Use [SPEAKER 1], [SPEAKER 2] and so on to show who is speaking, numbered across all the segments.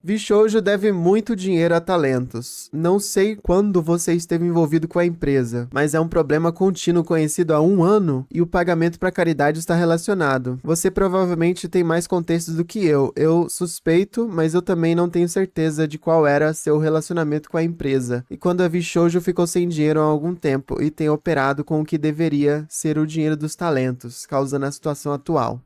[SPEAKER 1] Vishoujo deve muito dinheiro a talentos. Não sei quando você esteve envolvido com a empresa, mas é um problema contínuo conhecido há 1 ano e o pagamento para caridade está relacionado. Você provavelmente tem mais contextos do que eu. Eu suspeito, mas eu também não tenho certeza de qual era seu relacionamento com a empresa. E quando a Vishoujo ficou sem dinheiro há algum tempo e tem operado com o que deveria ser o dinheiro dos talentos, causando a situação atual.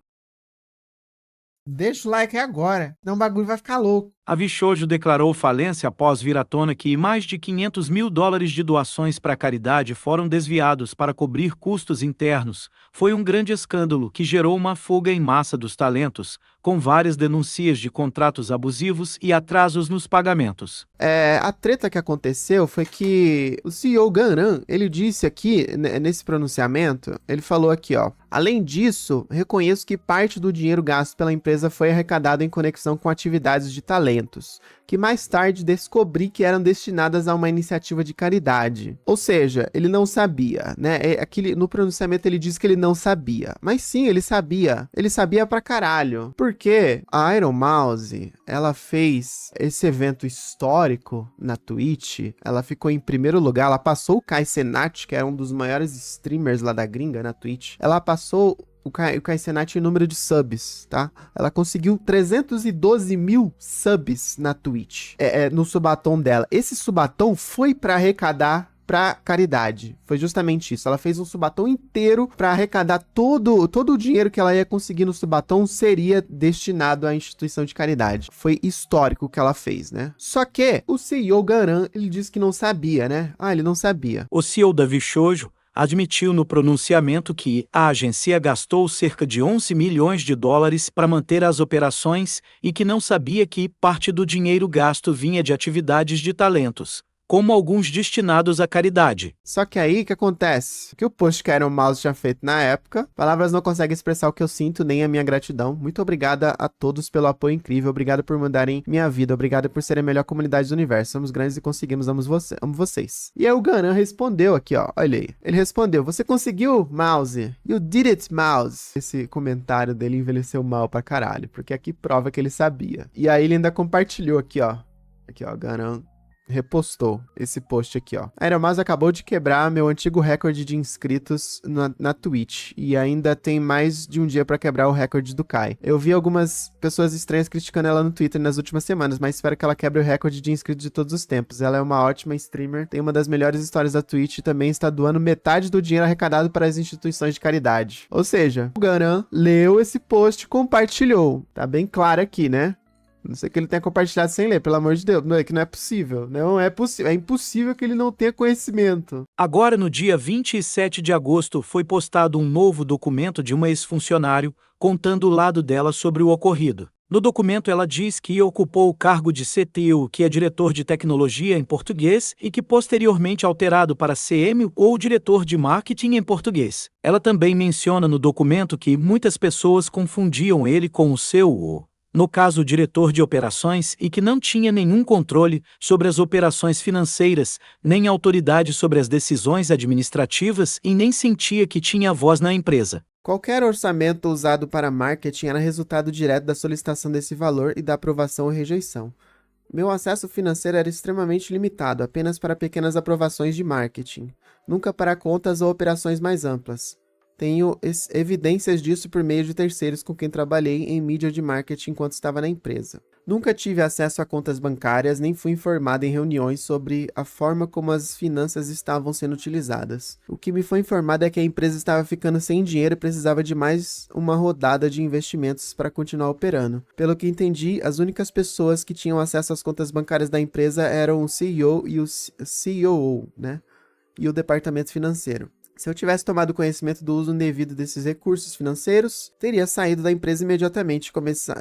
[SPEAKER 2] Deixa o like agora, senão o bagulho vai ficar louco.
[SPEAKER 3] A Vishoujo declarou falência após vir à tona que mais de $500 mil de doações para a caridade foram desviados para cobrir custos internos. Foi um grande escândalo que gerou uma fuga em massa dos talentos, com várias denúncias de contratos abusivos e atrasos nos pagamentos.
[SPEAKER 1] A treta que aconteceu foi que o CEO Garan, ele disse aqui, nesse pronunciamento, ele falou aqui, ó: além disso, reconheço que parte do dinheiro gasto pela empresa foi arrecadado em conexão com atividades de talentos, que mais tarde descobri que eram destinadas a uma iniciativa de caridade. Ou seja, ele não sabia, né? No pronunciamento ele diz que ele não sabia. Mas sim, ele sabia. Ele sabia pra caralho. Porque a Iron Mouse, ela fez esse evento histórico na Twitch. Ela ficou em primeiro lugar. Ela passou o Kai Cenat, que é um dos maiores streamers lá da gringa na Twitch. Ela passou o Kai Cenat em número de subs, tá? Ela conseguiu 312 mil subs na Twitch, no subatom dela. Esse subatom foi pra arrecadar pra caridade. Foi justamente isso. Ela fez um subatom inteiro pra arrecadar todo o dinheiro que ela ia conseguir no subatom seria destinado à instituição de caridade. Foi histórico o que ela fez, né? Só que o CEO Garan, ele disse que não sabia, né? Ele não sabia.
[SPEAKER 3] O CEO da Vishoujo admitiu no pronunciamento que a agência gastou cerca de $11 milhões para manter as operações e que não sabia que parte do dinheiro gasto vinha de atividades de talentos, como alguns destinados à caridade.
[SPEAKER 1] Só que aí, o que acontece? Que o post que a Iron Mouse tinha feito na época, palavras não conseguem expressar o que eu sinto, nem a minha gratidão. Muito obrigada a todos pelo apoio incrível, obrigado por mudarem minha vida, obrigado por serem a melhor comunidade do universo. Somos grandes e conseguimos, amo vocês. E aí o Garan respondeu aqui, ó, olha aí. Ele respondeu: você conseguiu, Mouse? You did it, Mouse. Esse comentário dele envelheceu mal pra caralho, porque aqui prova que ele sabia. E aí ele ainda compartilhou aqui, ó. Aqui, ó, Garan repostou esse post aqui, ó. A Iron Mouse acabou de quebrar meu antigo recorde de inscritos na Twitch e ainda tem mais de um dia pra quebrar o recorde do Kai. Eu vi algumas pessoas estranhas criticando ela no Twitter nas últimas semanas, mas espero que ela quebre o recorde de inscritos de todos os tempos. Ela é uma ótima streamer, tem uma das melhores histórias da Twitch e também está doando metade do dinheiro arrecadado para as instituições de caridade. Ou seja, o Garan leu esse post e compartilhou. Tá bem claro aqui, né? Não sei que ele tenha compartilhado sem ler, pelo amor de Deus. Não, é que não é possível. Não é possível. É impossível que ele não tenha conhecimento.
[SPEAKER 3] Agora, no dia 27 de agosto, foi postado um novo documento de uma ex-funcionário, contando o lado dela sobre o ocorrido. No documento, ela diz que ocupou o cargo de CTO, que é diretor de tecnologia em português, e que posteriormente alterado para CM ou diretor de marketing em português. Ela também menciona no documento que muitas pessoas confundiam ele com o CEO. No caso o diretor de operações, e que não tinha nenhum controle sobre as operações financeiras, nem autoridade sobre as decisões administrativas e nem sentia que tinha voz na empresa.
[SPEAKER 1] Qualquer orçamento usado para marketing era resultado direto da solicitação desse valor e da aprovação ou rejeição. Meu acesso financeiro era extremamente limitado, apenas para pequenas aprovações de marketing, nunca para contas ou operações mais amplas. Tenho evidências disso por meio de terceiros com quem trabalhei em mídia de marketing enquanto estava na empresa. Nunca tive acesso a contas bancárias, nem fui informado em reuniões sobre a forma como as finanças estavam sendo utilizadas. O que me foi informado é que a empresa estava ficando sem dinheiro e precisava de mais uma rodada de investimentos para continuar operando. Pelo que entendi, as únicas pessoas que tinham acesso às contas bancárias da empresa eram o CEO e o COO, né? E o departamento financeiro. Se eu tivesse tomado conhecimento do uso indevido desses recursos financeiros, teria saído da empresa imediatamente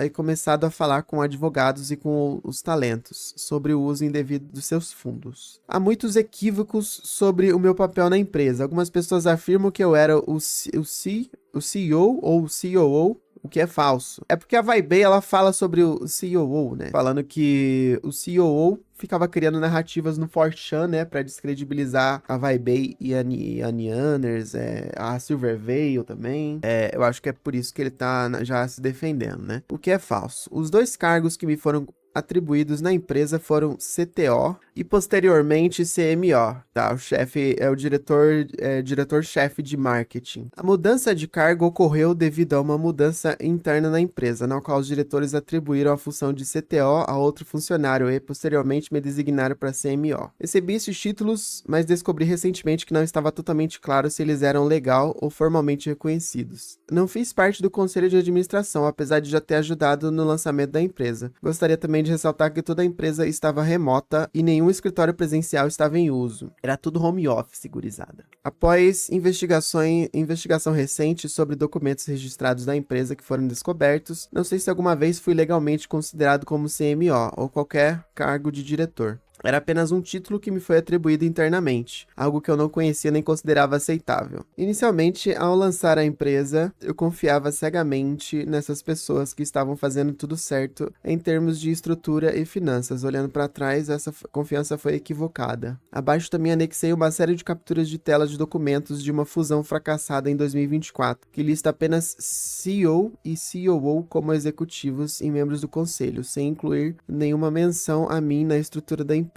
[SPEAKER 1] e começado a falar com advogados e com os talentos sobre o uso indevido dos seus fundos. Há muitos equívocos sobre o meu papel na empresa. Algumas pessoas afirmam que eu era o CEO ou o COO, o que é falso. É porque a Vibey, ela fala sobre o COO, né? Falando que o COO ficava criando narrativas no 4chan, né? Pra descredibilizar a Vibey e a Nianners, a Silverveil também. Eu acho que é por isso que ele tá já se defendendo, né? O que é falso. Os dois cargos que me foram atribuídos na empresa foram CTO e posteriormente CMO, tá? O chefe é o diretor-chefe de marketing. A mudança de cargo ocorreu devido a uma mudança interna na empresa, na qual os diretores atribuíram a função de CTO a outro funcionário e posteriormente me designaram para CMO. Recebi esses títulos, mas descobri recentemente que não estava totalmente claro se eles eram legal ou formalmente reconhecidos. Não fiz parte do conselho de administração, apesar de já ter ajudado no lançamento da empresa. Gostaria também de ressaltar que toda a empresa estava remota e nenhum escritório presencial estava em uso. Era tudo home office, gurizada. Após investigação recente sobre documentos registrados da empresa que foram descobertos, não sei se alguma vez fui legalmente considerado como CMO ou qualquer cargo de diretor. Era apenas um título que me foi atribuído internamente, algo que eu não conhecia nem considerava aceitável. Inicialmente, ao lançar a empresa, eu confiava cegamente nessas pessoas que estavam fazendo tudo certo em termos de estrutura e finanças. Olhando para trás, essa confiança foi equivocada. Abaixo também anexei uma série de capturas de tela de documentos de uma fusão fracassada em 2024, que lista apenas CEO e COO como executivos e membros do conselho, sem incluir nenhuma menção a mim na estrutura da empresa.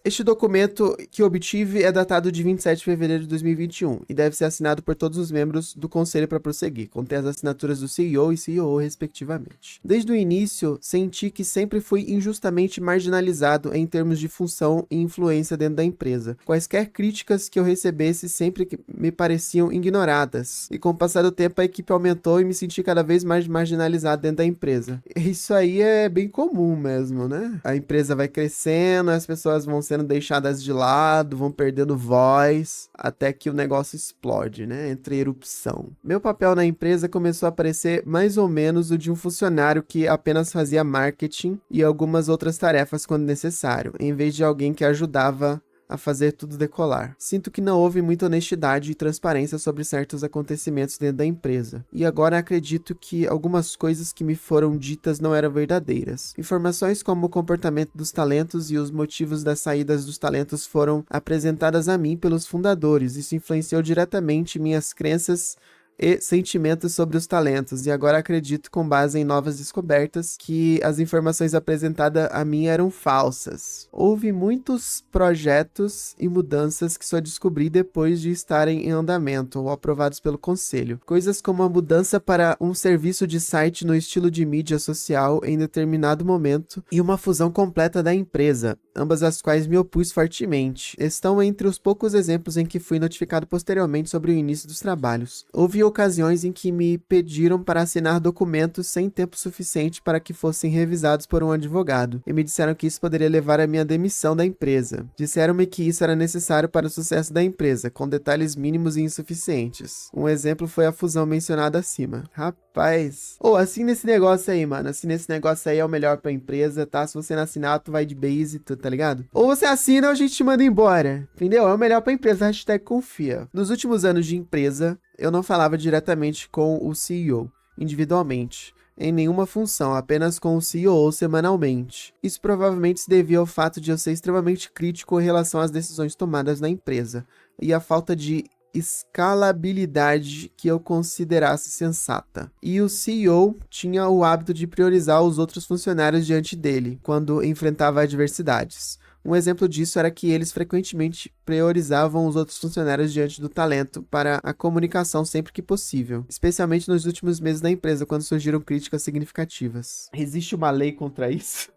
[SPEAKER 1] Este documento que obtive é datado de 27 de fevereiro de 2021 e deve ser assinado por todos os membros do conselho para prosseguir. Contém as assinaturas do CEO e COO, respectivamente. Desde o início, senti que sempre fui injustamente marginalizado em termos de função e influência dentro da empresa. Quaisquer críticas que eu recebesse sempre me pareciam ignoradas. E com o passar do tempo, a equipe aumentou e me senti cada vez mais marginalizado dentro da empresa. Isso aí é bem comum mesmo, né? A empresa vai crescendo, as pessoas vão sendo deixadas de lado, vão perdendo voz, até que o negócio explode, né? Entra em erupção. Meu papel na empresa começou a parecer mais ou menos o de um funcionário que apenas fazia marketing e algumas outras tarefas quando necessário, em vez de alguém que ajudava a fazer tudo decolar. Sinto que não houve muita honestidade e transparência sobre certos acontecimentos dentro da empresa, e agora acredito que algumas coisas que me foram ditas não eram verdadeiras. Informações como o comportamento dos talentos e os motivos das saídas dos talentos foram apresentadas a mim pelos fundadores. Isso influenciou diretamente minhas crenças e sentimentos sobre os talentos, e agora acredito, com base em novas descobertas, que as informações apresentadas a mim eram falsas. Houve muitos projetos e mudanças que só descobri depois de estarem em andamento ou aprovados pelo conselho. Coisas como a mudança para um serviço de site no estilo de mídia social em determinado momento e uma fusão completa da empresa, ambas as quais me opus fortemente. Estão entre os poucos exemplos em que fui notificado posteriormente sobre o início dos trabalhos. Houve ocasiões em que me pediram para assinar documentos sem tempo suficiente para que fossem revisados por um advogado, e me disseram que isso poderia levar à minha demissão da empresa. Disseram-me que isso era necessário para o sucesso da empresa, com detalhes mínimos e insuficientes. Um exemplo foi a fusão mencionada acima. Rapaz. Assina esse negócio aí, mano. Assina esse negócio aí, é o melhor pra empresa, tá? Se você não assinar, tu vai de base, tá ligado? Ou você assina ou a gente te manda embora. Entendeu? É o melhor pra empresa. Hashtag confia. Nos últimos anos de empresa, eu não falava diretamente com o CEO, individualmente, em nenhuma função, apenas com o CEO semanalmente. Isso provavelmente se devia ao fato de eu ser extremamente crítico em relação às decisões tomadas na empresa, e à falta de escalabilidade que eu considerasse sensata. E o CEO tinha o hábito de priorizar os outros funcionários diante dele, quando enfrentava adversidades. Um exemplo disso era que eles frequentemente priorizavam os outros funcionários diante do talento para a comunicação sempre que possível, especialmente nos últimos meses da empresa, quando surgiram críticas significativas. Existe uma lei contra isso?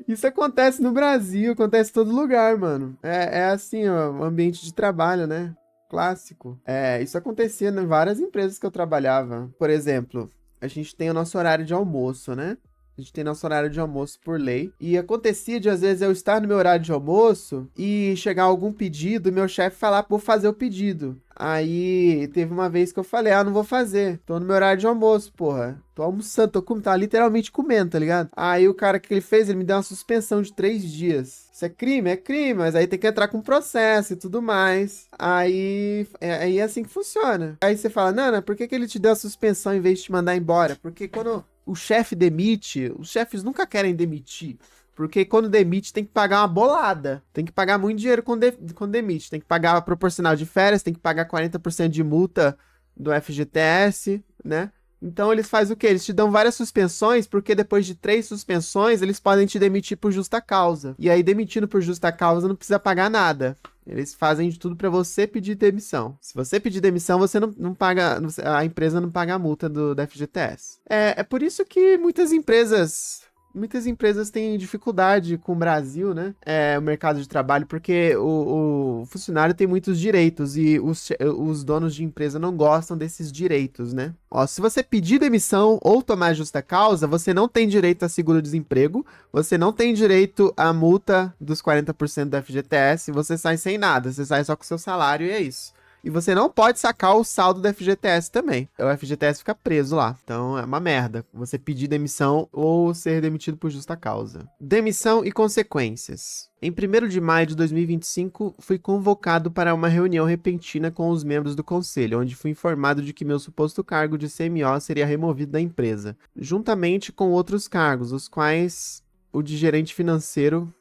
[SPEAKER 1] Isso acontece no Brasil, acontece em todo lugar, mano. É assim, ó, um ambiente de trabalho, né? Clássico. Isso acontecia em várias empresas que eu trabalhava. Por exemplo, a gente tem o nosso horário de almoço, né? A gente tem nosso horário de almoço por lei. E acontecia de, às vezes, eu estar no meu horário de almoço e chegar algum pedido e meu chefe falar, vou fazer o pedido. Aí, teve uma vez que eu falei, não vou fazer. Tô no meu horário de almoço, porra. Tô almoçando, tá literalmente comendo, tá ligado? Aí, o cara que ele fez, ele me deu uma suspensão de 3 dias. Isso é crime? É crime, mas aí tem que entrar com processo e tudo mais. Aí é assim que funciona. Aí você fala, Nana, por que ele te deu a suspensão em vez de te mandar embora? Porque quando o chefe demite, os chefes nunca querem demitir. Porque quando demite, tem que pagar uma bolada. Tem que pagar muito dinheiro quando demite. Tem que pagar a proporcional de férias, tem que pagar 40% de multa do FGTS, né? Então eles fazem o quê? Eles te dão várias suspensões, porque depois de 3 suspensões, eles podem te demitir por justa causa. E aí, demitindo por justa causa, não precisa pagar nada. Eles fazem de tudo pra você pedir demissão. Se você pedir demissão, você não paga, a empresa não paga a multa da FGTS. É por isso que muitas empresas têm dificuldade com o Brasil, né? O mercado de trabalho, porque o funcionário tem muitos direitos e os donos de empresa não gostam desses direitos, né? Ó, se você pedir demissão ou tomar justa causa, você não tem direito a seguro-desemprego, você não tem direito à multa dos 40% da FGTS, você sai sem nada, você sai só com o seu salário e é isso. E você não pode sacar o saldo da FGTS também. O FGTS fica preso lá. Então é uma merda você pedir demissão ou ser demitido por justa causa. Demissão e consequências. Em 1º de maio de 2025, fui convocado para uma reunião repentina com os membros do conselho, onde fui informado de que meu suposto cargo de CMO seria removido da empresa, juntamente com outros cargos, os quais o de gerente financeiro,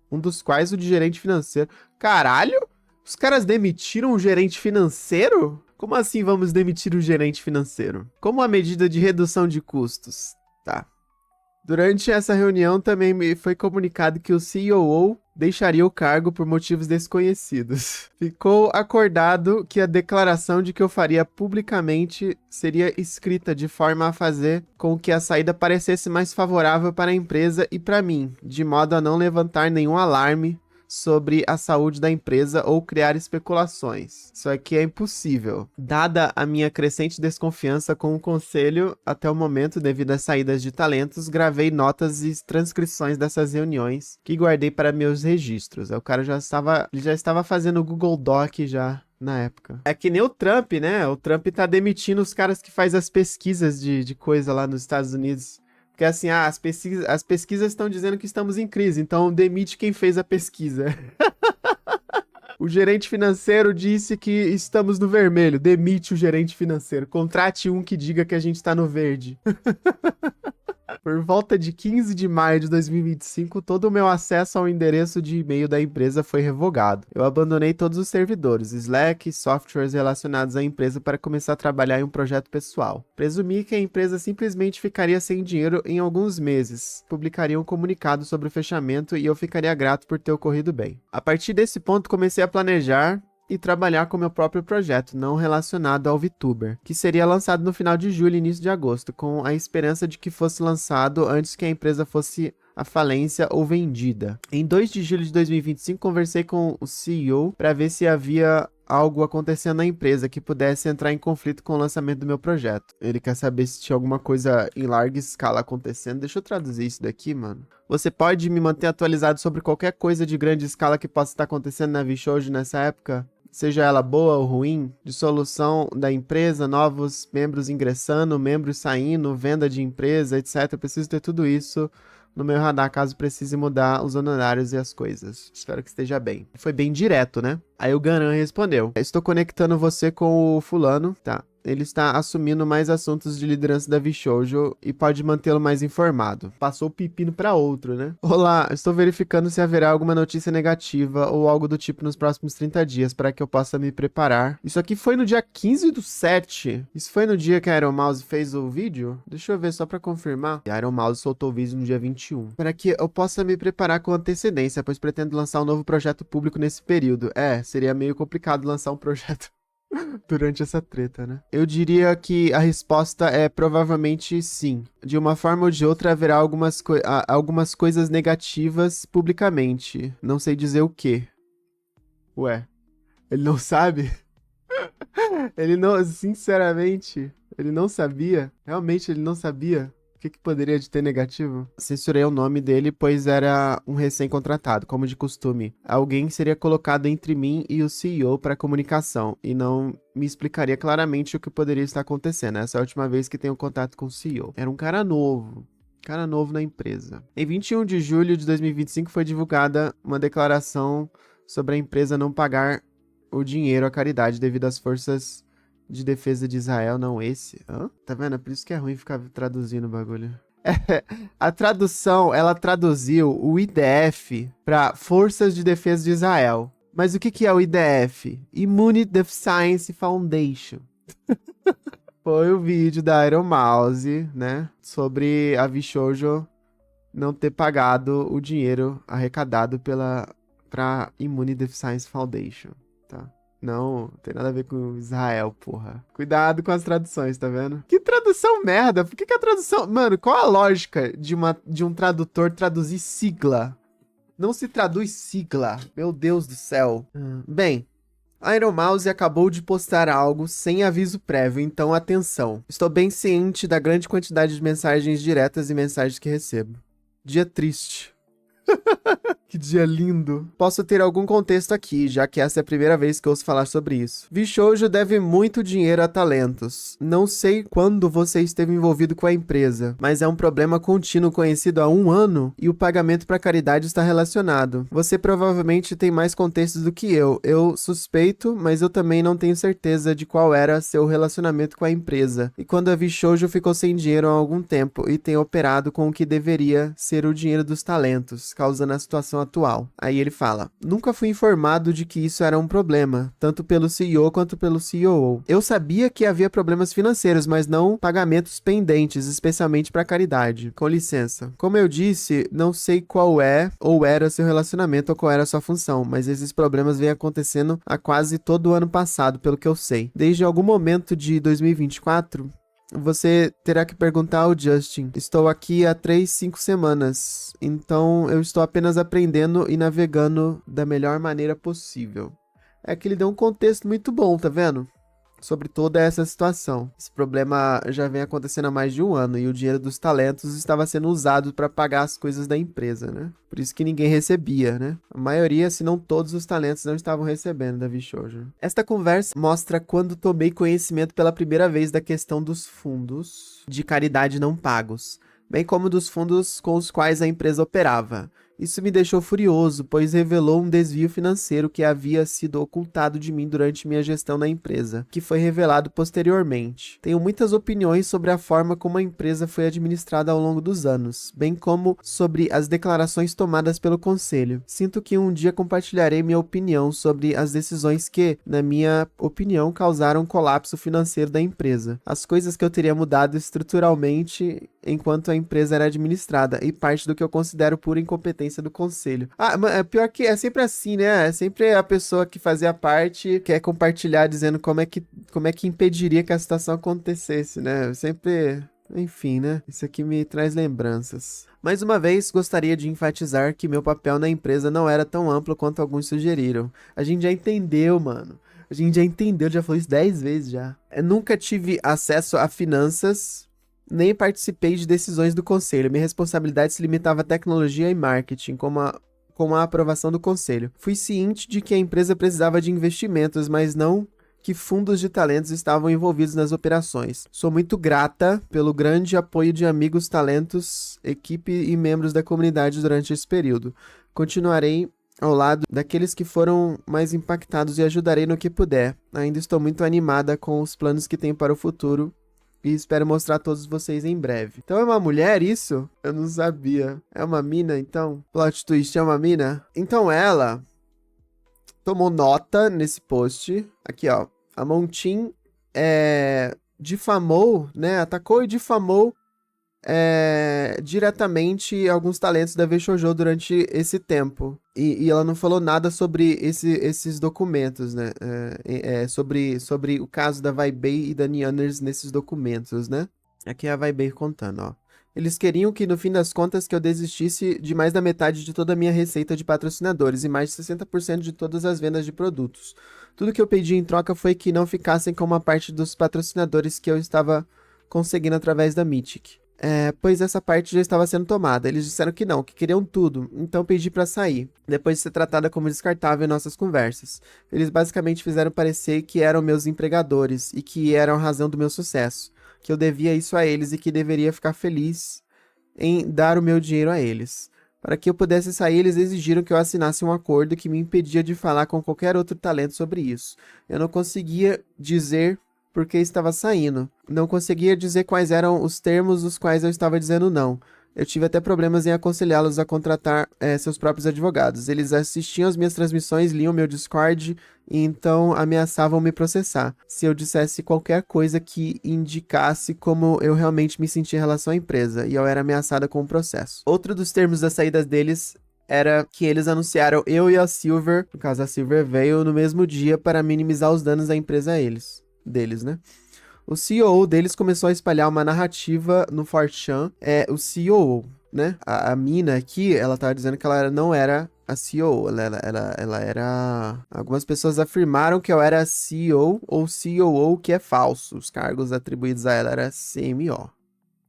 [SPEAKER 1] Caralho! Os caras demitiram o gerente financeiro? Como assim vamos demitir o gerente financeiro? Como a medida de redução de custos? Tá. Durante essa reunião também me foi comunicado que o COO deixaria o cargo por motivos desconhecidos. Ficou acordado que a declaração de que eu faria publicamente seria escrita de forma a fazer com que a saída parecesse mais favorável para a empresa e para mim, de modo a não levantar nenhum alarme sobre a saúde da empresa ou criar especulações. Isso aqui é impossível. Dada a minha crescente desconfiança com o conselho, até o momento, devido às saídas de talentos, gravei notas e transcrições dessas reuniões que guardei para meus registros. O cara já estava fazendo o Google Doc já na época. É que nem o Trump, né? O Trump tá demitindo os caras que faz as pesquisas de coisa lá nos Estados Unidos. Porque assim, as pesquisas estão dizendo que estamos em crise, então demite quem fez a pesquisa. O gerente financeiro disse que estamos no vermelho, demite o gerente financeiro. Contrate um que diga que a gente está no verde. Por volta de 15 de maio de 2025, todo o meu acesso ao endereço de e-mail da empresa foi revogado. Eu abandonei todos os servidores, Slack e softwares relacionados à empresa para começar a trabalhar em um projeto pessoal. Presumi que a empresa simplesmente ficaria sem dinheiro em alguns meses. Publicaria um comunicado sobre o fechamento e eu ficaria grato por ter ocorrido bem. A partir desse ponto, comecei a planejar e trabalhar com meu próprio projeto, não relacionado ao VTuber, que seria lançado no final de julho e início de agosto, com a esperança de que fosse lançado antes que a empresa fosse à falência ou vendida. Em 2 de julho de 2025, conversei com o CEO para ver se havia algo acontecendo na empresa que pudesse entrar em conflito com o lançamento do meu projeto. Ele quer saber se tinha alguma coisa em larga escala acontecendo. Deixa eu traduzir isso daqui, mano. Você pode me manter atualizado sobre qualquer coisa de grande escala que possa estar acontecendo na VShojo nessa época? Seja ela boa ou ruim, dissolução da empresa, novos membros ingressando, membros saindo, venda de empresa, etc. Eu preciso ter tudo isso no meu radar, caso precise mudar os honorários e as coisas. Espero que esteja bem. Foi bem direto, né? Aí o Garan respondeu: estou conectando você com o fulano, tá? Ele está assumindo mais assuntos de liderança da VShojo e pode mantê-lo mais informado. Passou o pepino para outro, né? Olá, estou verificando se haverá alguma notícia negativa ou algo do tipo nos próximos 30 dias para que eu possa me preparar. Isso aqui foi no dia 15/7. Isso foi no dia que a Iron Mouse fez o vídeo? Deixa eu ver só para confirmar. A Iron Mouse soltou o vídeo no dia 21. Para que eu possa me preparar com antecedência, pois pretendo lançar um novo projeto público nesse período. Seria meio complicado lançar um projeto durante essa treta, né? Eu diria que a resposta é provavelmente sim. De uma forma ou de outra haverá algumas coisas negativas publicamente. Não sei dizer o quê. Ué, ele não sabe? Ele não, sinceramente, ele não sabia? Realmente ele não sabia? O que poderia de ter negativo? Censurei o nome dele, pois era um recém-contratado, como de costume. Alguém seria colocado entre mim e o CEO para comunicação, e não me explicaria claramente o que poderia estar acontecendo. Essa é a última vez que tenho contato com o CEO. Era um cara novo na empresa. Em 21 de julho de 2025 foi divulgada uma declaração sobre a empresa não pagar o dinheiro à caridade devido às forças de defesa de Israel, não esse. Hã? Tá vendo? É por isso que é ruim ficar traduzindo o bagulho. A tradução, ela traduziu o IDF para Forças de Defesa de Israel. Mas o que é o IDF? Immune Deficiency Foundation. Foi o vídeo da Iron Mouse, né? Sobre a VShojo não ter pagado o dinheiro arrecadado pra Immune Deficiency Foundation, tá? Não tem nada a ver com Israel, porra. Cuidado com as traduções, tá vendo? Que tradução merda! Por que a tradução... Mano, qual a lógica de um tradutor traduzir sigla? Não se traduz sigla. Meu Deus do céu. Bem, a Iron Mouse acabou de postar algo sem aviso prévio, então atenção. Estou bem ciente da grande quantidade de mensagens diretas e mensagens que recebo. Dia triste. Que dia lindo. Posso ter algum contexto aqui, já que essa é a primeira vez que ouço falar sobre isso. VShojo deve muito dinheiro a talentos. Não sei quando você esteve envolvido com a empresa, mas é um problema contínuo conhecido há 1 ano e o pagamento para caridade está relacionado. Você provavelmente tem mais contextos do que eu. Eu suspeito, mas eu também não tenho certeza de qual era seu relacionamento com a empresa. E quando a VShojo ficou sem dinheiro há algum tempo e tem operado com o que deveria ser o dinheiro dos talentos, causando a situação atual. Aí ele fala: nunca fui informado de que isso era um problema, tanto pelo CEO quanto pelo COO. Eu sabia que havia problemas financeiros, mas não pagamentos pendentes, especialmente para caridade. Com licença. Como eu disse, não sei qual é ou era seu relacionamento ou qual era sua função, mas esses problemas vêm acontecendo há quase todo o ano passado, pelo que eu sei. Desde algum momento de 2024, você terá que perguntar ao Justin. Estou aqui há 5 semanas, então eu estou apenas aprendendo e navegando da melhor maneira possível. É que ele deu um contexto muito bom, tá vendo? Sobre toda essa situação. Esse problema já vem acontecendo há mais de 1 ano e o dinheiro dos talentos estava sendo usado para pagar as coisas da empresa, né? Por isso que ninguém recebia, né? A maioria, se não todos os talentos, não estavam recebendo da VShojo. Esta conversa mostra quando tomei conhecimento pela primeira vez da questão dos fundos de caridade não pagos, bem como dos fundos com os quais a empresa operava. Isso me deixou furioso, pois revelou um desvio financeiro que havia sido ocultado de mim durante minha gestão na empresa, que foi revelado posteriormente. Tenho muitas opiniões sobre a forma como a empresa foi administrada ao longo dos anos, bem como sobre as declarações tomadas pelo conselho. Sinto que um dia compartilharei minha opinião sobre as decisões que, na minha opinião, causaram colapso financeiro da empresa. As coisas que eu teria mudado estruturalmente enquanto a empresa era administrada, e parte do que eu considero pura incompetência do conselho. Pior que é sempre assim, né? É sempre a pessoa que fazia parte quer compartilhar dizendo como é que impediria que a situação acontecesse, né? Sempre... Enfim, né? Isso aqui me traz lembranças. Mais uma vez, gostaria de enfatizar que meu papel na empresa não era tão amplo quanto alguns sugeriram. A gente já entendeu, mano. A gente já entendeu, já falou isso 10 vezes já. Eu nunca tive acesso a finanças, nem participei de decisões do conselho. Minha responsabilidade se limitava a tecnologia e marketing, com a aprovação do conselho. Fui ciente de que a empresa precisava de investimentos, mas não que fundos de talentos estavam envolvidos nas operações. Sou muito grata pelo grande apoio de amigos, talentos, equipe e membros da comunidade durante esse período. Continuarei ao lado daqueles que foram mais impactados e ajudarei no que puder. Ainda estou muito animada com os planos que tenho para o futuro e espero mostrar a todos vocês em breve. Então é uma mulher isso? Eu não sabia. É uma mina, então? Plot twist, é uma mina? Então ela tomou nota nesse post. Aqui, ó. A Montin difamou, né? Atacou e difamou diretamente alguns talentos da VShojo durante esse tempo. E ela não falou nada sobre esses documentos, né? Sobre o caso da Vaibei e da Nianners nesses documentos, né? Aqui é a Vaibei contando, ó. Eles queriam que, no fim das contas, que eu desistisse de mais da metade de toda a minha receita de patrocinadores e mais de 60% de todas as vendas de produtos. Tudo que eu pedi em troca foi que não ficassem com uma parte dos patrocinadores que eu estava conseguindo através da Mythic. Pois essa parte já estava sendo tomada. Eles disseram que não, que queriam tudo, então pedi pra sair, depois de ser tratada como descartável em nossas conversas. Eles basicamente fizeram parecer que eram meus empregadores e que eram a razão do meu sucesso, que eu devia isso a eles e que deveria ficar feliz em dar o meu dinheiro a eles. Para que eu pudesse sair, eles exigiram que eu assinasse um acordo que me impedia de falar com qualquer outro talento sobre isso. Eu não conseguia dizer porque estava saindo. Não conseguia dizer quais eram os termos dos quais eu estava dizendo não. Eu tive até problemas em aconselhá-los a contratar seus próprios advogados. Eles assistiam as minhas transmissões, liam meu Discord e então ameaçavam me processar se eu dissesse qualquer coisa que indicasse como eu realmente me sentia em relação à empresa, e eu era ameaçada com o processo. Outro dos termos das saídas deles era que eles anunciaram eu e a Silver, no caso a Silver veio no mesmo dia para minimizar os danos da empresa deles, né? O CEO deles começou a espalhar uma narrativa no 4chan, o CEO, né? A mina aqui, ela tava dizendo que ela não era a CEO, ela era... Algumas pessoas afirmaram que eu era CEO ou COO, que é falso. Os cargos atribuídos a ela era CMO.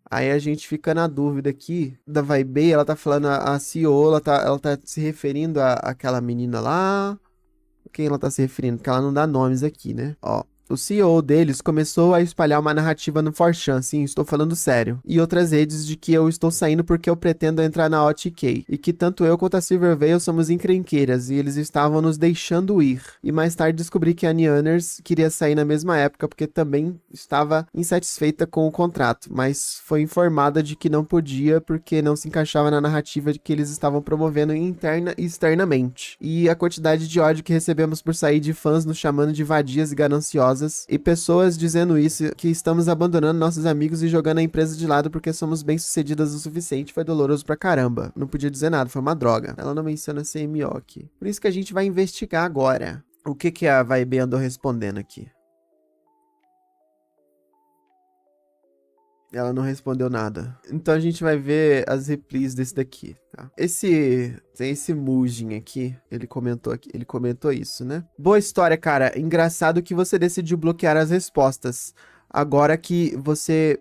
[SPEAKER 1] Aí a gente fica na dúvida aqui, da Vibe, ela tá falando a CEO, ela tá se referindo àquela menina lá. Quem ela tá se referindo? Porque ela não dá nomes aqui, né? Ó. O CEO deles começou a espalhar uma narrativa no 4chan, sim, estou falando sério, e outras redes de que eu estou saindo porque eu pretendo entrar na OTK, e que tanto eu quanto a Silverveil somos encrenqueiras, e eles estavam nos deixando ir. E mais tarde descobri que a Neanners queria sair na mesma época porque também estava insatisfeita com o contrato, mas foi informada de que não podia porque não se encaixava na narrativa de que eles estavam promovendo interna e externamente. E a quantidade de ódio que recebemos por sair de fãs nos chamando de vadias e gananciosas, e pessoas dizendo isso, que estamos abandonando nossos amigos e jogando a empresa de lado porque somos bem-sucedidas o suficiente, foi doloroso pra caramba. Não podia dizer nada, foi uma droga. Ela não menciona CMO aqui. Por isso que a gente vai investigar agora. O que a Vibe andou respondendo aqui? Ela não respondeu nada. Então a gente vai ver as replies desse daqui, tá? Tem esse Mujin aqui, ele comentou isso, né? Boa história, cara. Engraçado que você decidiu bloquear as respostas. Agora que você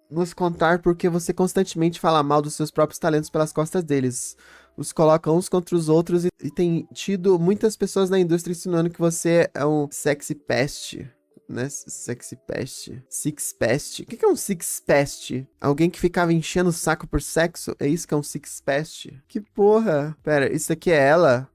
[SPEAKER 1] nos contar porque você constantemente fala mal dos seus próprios talentos pelas costas deles. Os coloca uns contra os outros e tem tido muitas pessoas na indústria insinuando que você é um sexy pest. Né? Sexy pest. Six pest. O que é um six pest? Alguém que ficava enchendo o saco por sexo? É isso que é um six pest? Que porra? Pera, isso aqui é ela?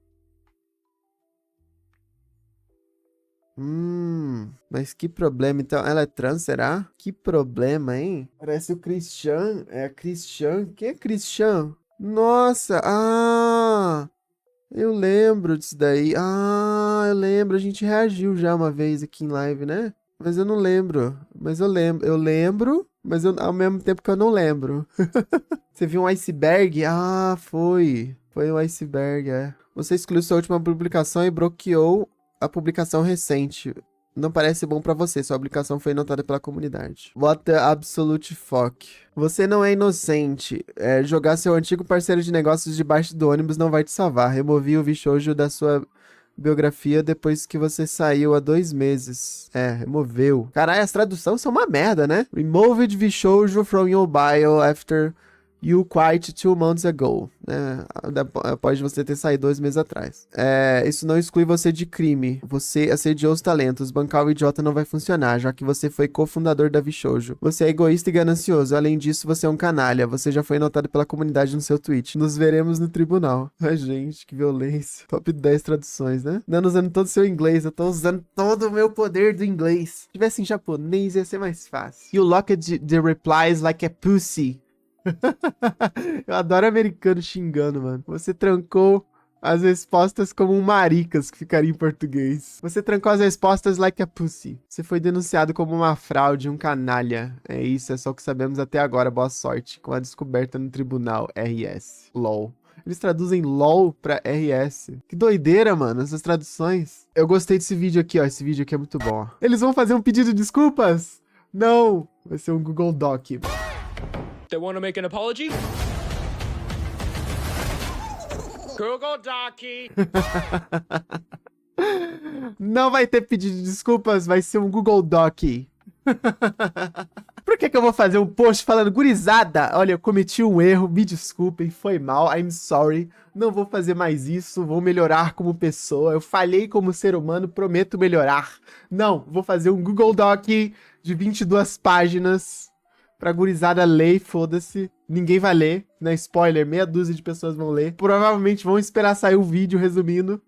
[SPEAKER 1] Mas que problema. Então, ela é trans, será? Que problema, hein? Parece o Christian. É Christian? Quem é Christian? Nossa, eu lembro disso daí. Eu lembro. A gente reagiu já uma vez aqui em live, né? Mas eu não lembro. Mas eu lembro. Eu lembro, mas ao mesmo tempo que eu não lembro. Você viu um iceberg? Foi. Foi um iceberg, é. Você excluiu sua última publicação e bloqueou a publicação recente. Não parece bom pra você, sua publicação foi notada pela comunidade. What the absolute fuck. Você não é inocente. Jogar seu antigo parceiro de negócios debaixo do ônibus não vai te salvar. Removi o Vishoujo da sua biografia depois que você saiu há 2 meses. Removeu. Caralho, as traduções são uma merda, né? Removed Vishoujo from your bio after you quit 2 months ago, né? Após você ter saído 2 meses atrás. Isso não exclui você de crime. Você assediou os talentos. Bancar o idiota não vai funcionar, já que você foi cofundador da Vishoujo. Você é egoísta e ganancioso. Além disso, você é um canalha. Você já foi notado pela comunidade no seu tweet. Nos veremos no tribunal. Ai, gente, que violência. Top 10 traduções, né? Não usando todo o seu inglês. Eu tô usando todo o meu poder do inglês. Se tivesse em japonês, ia ser mais fácil. You locked the replies like a pussy. Eu adoro americano xingando, mano. Você trancou as respostas como um maricas, que ficaria em português. Você trancou as respostas like a pussy. Você foi denunciado como uma fraude, um canalha. É isso, é só o que sabemos até agora. Boa sorte com a descoberta no tribunal. RS. LOL. Eles traduzem LOL pra RS. Que doideira, mano, essas traduções. Eu gostei desse vídeo aqui, ó. Esse vídeo aqui é muito bom, ó. Eles vão fazer um pedido de desculpas? Não! Vai ser um Google Doc.
[SPEAKER 4] They want to make an apology? Google Doc.
[SPEAKER 1] Não vai ter pedido de desculpas, vai ser um Google Doc. Por que eu vou fazer um post falando, gurizada, olha, eu cometi um erro, me desculpem, foi mal, I'm sorry, não vou fazer mais isso, vou melhorar como pessoa, eu falhei como ser humano, prometo melhorar. Não, vou fazer um Google Doc de 22 páginas pra gurizada ler, foda-se. Ninguém vai ler, né? Spoiler, meia dúzia de pessoas vão ler. Provavelmente vão esperar sair o vídeo resumindo.